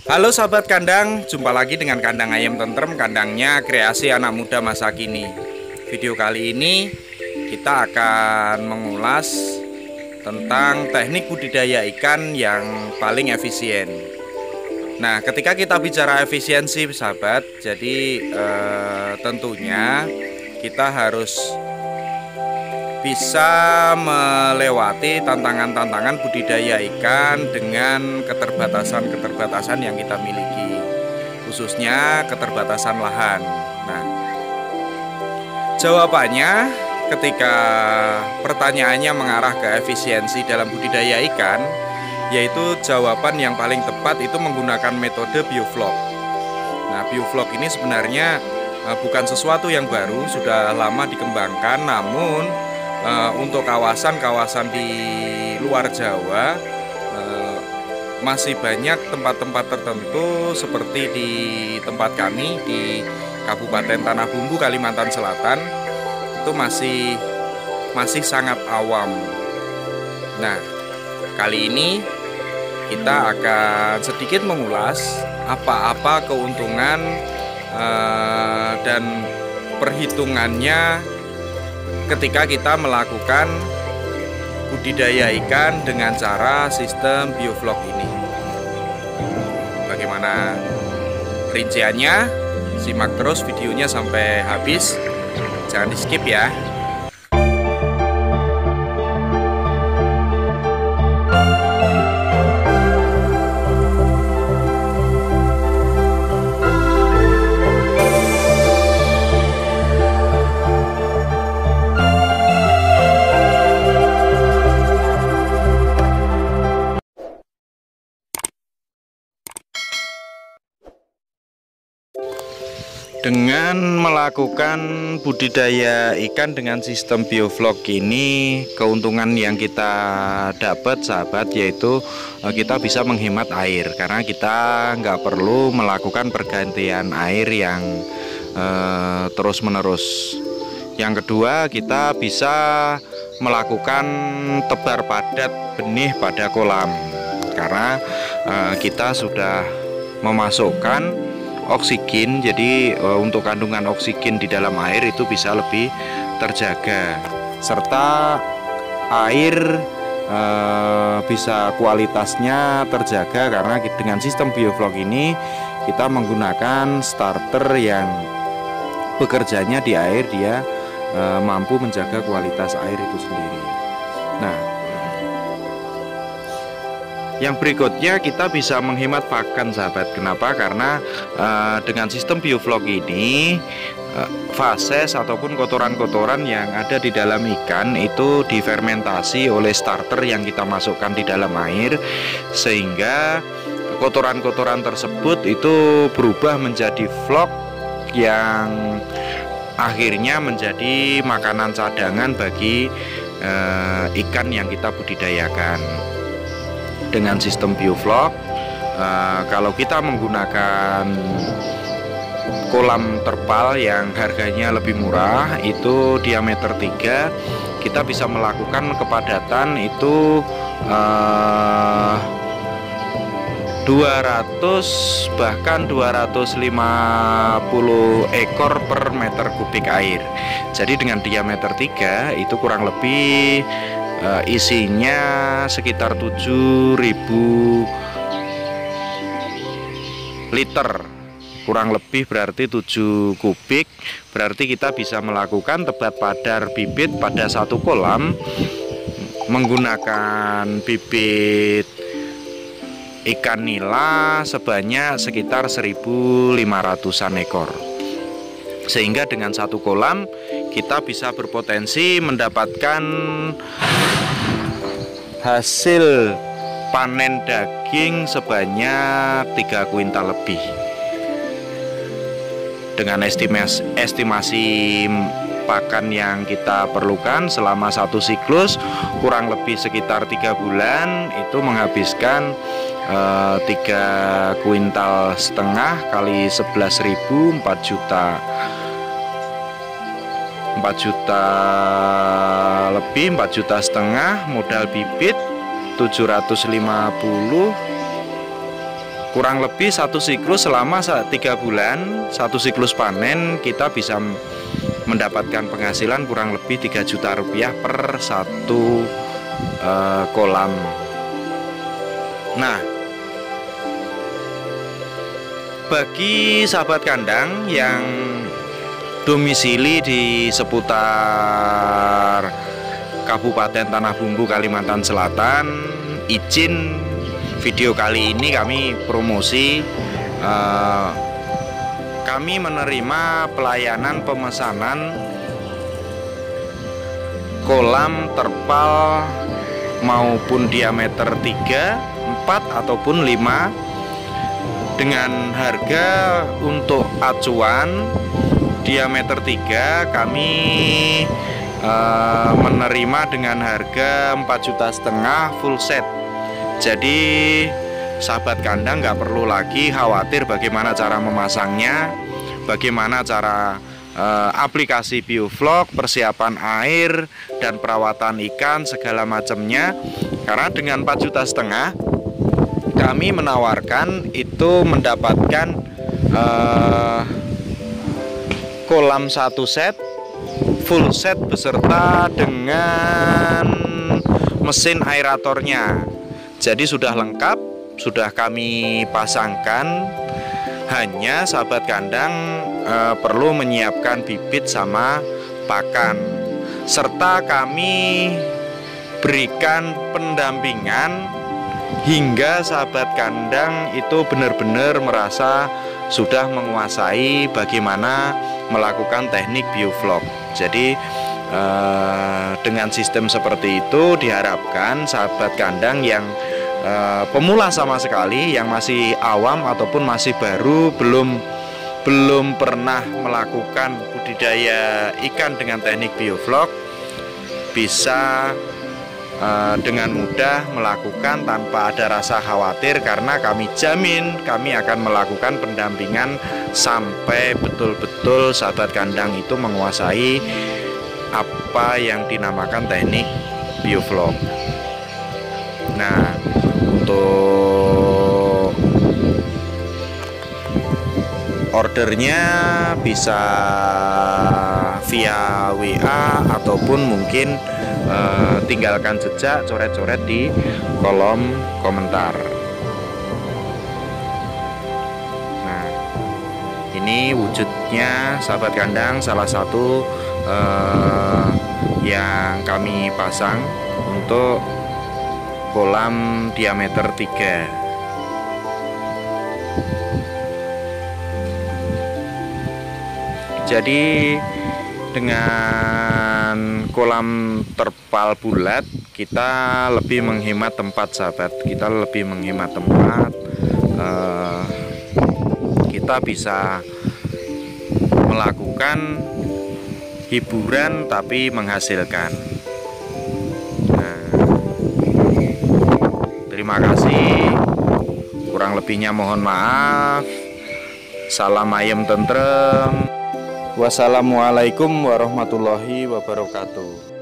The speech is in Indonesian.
Halo sahabat kandang, jumpa lagi dengan kandang ayam tentrem, kandangnya kreasi anak muda masa kini. Video kali ini kita akan mengulas tentang teknik budidaya ikan yang paling efisien. Nah, ketika kita bicara efisiensi sahabat, jadi tentunya kita harus bisa melewati tantangan-tantangan budidaya ikan dengan keterbatasan-keterbatasan yang kita miliki, khususnya keterbatasan lahan. Nah, jawabannya ketika pertanyaannya mengarah ke efisiensi dalam budidaya ikan, yaitu jawaban yang paling tepat itu menggunakan metode bioflok. Nah, bioflok ini sebenarnya bukan sesuatu yang baru, sudah lama dikembangkan, namun untuk kawasan-kawasan di luar Jawa masih banyak tempat-tempat tertentu seperti di tempat kami di Kabupaten Tanah Bumbu, Kalimantan Selatan, itu masih sangat awam. Nah, kali ini kita akan sedikit mengulas apa-apa keuntungan dan perhitungannya ketika kita melakukan budidaya ikan dengan cara sistem bioflok ini. Bagaimana rinciannya? Simak terus videonya sampai habis, jangan di skip ya. Dengan melakukan budidaya ikan dengan sistem bioflok ini, keuntungan yang kita dapat sahabat, yaitu kita bisa menghemat air karena kita nggak perlu melakukan pergantian air yang terus menerus. Yang kedua, kita bisa melakukan tebar padat benih pada kolam karena kita sudah memasukkan oksigen, jadi untuk kandungan oksigen di dalam air itu bisa lebih terjaga, serta air bisa kualitasnya terjaga karena dengan sistem bioflok ini kita menggunakan starter yang bekerjanya di air, dia mampu menjaga kualitas air itu sendiri. Nah, yang berikutnya kita bisa menghemat pakan sahabat. Kenapa? Karena dengan sistem bioflok ini fases ataupun kotoran-kotoran yang ada di dalam ikan itu difermentasi oleh starter yang kita masukkan di dalam air, sehingga kotoran-kotoran tersebut itu berubah menjadi flok yang akhirnya menjadi makanan cadangan bagi ikan yang kita budidayakan. Dengan sistem bioflok, kalau kita menggunakan kolam terpal yang harganya lebih murah, itu diameter 3, kita bisa melakukan kepadatan itu 200 bahkan 250 ekor per meter kubik air. Jadi dengan diameter 3 itu kurang lebih isinya sekitar 7.000 liter, kurang lebih berarti 7 kubik. Berarti kita bisa melakukan tebat padar bibit pada satu kolam menggunakan bibit ikan nila sebanyak sekitar 1.500-an ekor, sehingga dengan satu kolam kita bisa berpotensi mendapatkan hasil panen daging sebanyak 3 kuintal lebih. Dengan estimasi pakan yang kita perlukan selama satu siklus kurang lebih sekitar 3 bulan, itu menghabiskan 3,5 kuintal kali 11.000, 4 juta lebih, 4,5 juta, modal bibit 750, kurang lebih satu siklus selama 3 bulan, satu siklus panen kita bisa mendapatkan penghasilan kurang lebih 3 juta rupiah per satu kolam. Nah, bagi sahabat kandang yang domisili di seputar Kabupaten Tanah Bumbu, Kalimantan Selatan, izin video kali ini kami promosi. Kami menerima pelayanan pemesanan kolam terpal maupun diameter 3, 4 ataupun 5 dengan harga untuk acuan diameter 3 kami menerima dengan harga 4,5 juta full set. Jadi sahabat kandang nggak perlu lagi khawatir bagaimana cara memasangnya, bagaimana cara aplikasi bioflok, persiapan air dan perawatan ikan segala macamnya. Karena dengan 4,5 juta kami menawarkan itu mendapatkan kolam 1 set full set beserta dengan mesin aeratornya. Jadi sudah lengkap, sudah kami pasangkan. Hanya sahabat kandang perlu menyiapkan bibit sama pakan, serta kami berikan pendampingan hingga sahabat kandang itu benar-benar merasa sudah menguasai bagaimana melakukan teknik bioflok. Jadi dengan sistem seperti itu diharapkan sahabat kandang yang pemula sama sekali, yang masih awam ataupun masih baru, belum pernah melakukan budidaya ikan dengan teknik bioflok, bisa dengan mudah melakukan tanpa ada rasa khawatir, karena kami jamin kami akan melakukan pendampingan sampai betul-betul sahabat kandang itu menguasai apa yang dinamakan teknik bioflok. Nah, untuk ordernya bisa via WA ataupun mungkin tinggalkan jejak coret-coret di kolom komentar. Nah, ini wujudnya sahabat kandang, salah satu yang kami pasang untuk kolam diameter 3. Jadi dengan kolam terpal bulat kita lebih menghemat tempat sahabat, kita lebih menghemat tempat, kita bisa melakukan hiburan tapi menghasilkan. Nah, terima kasih, kurang lebihnya mohon maaf. Salam ayem tentrem. Wassalamualaikum warahmatullahi wabarakatuh.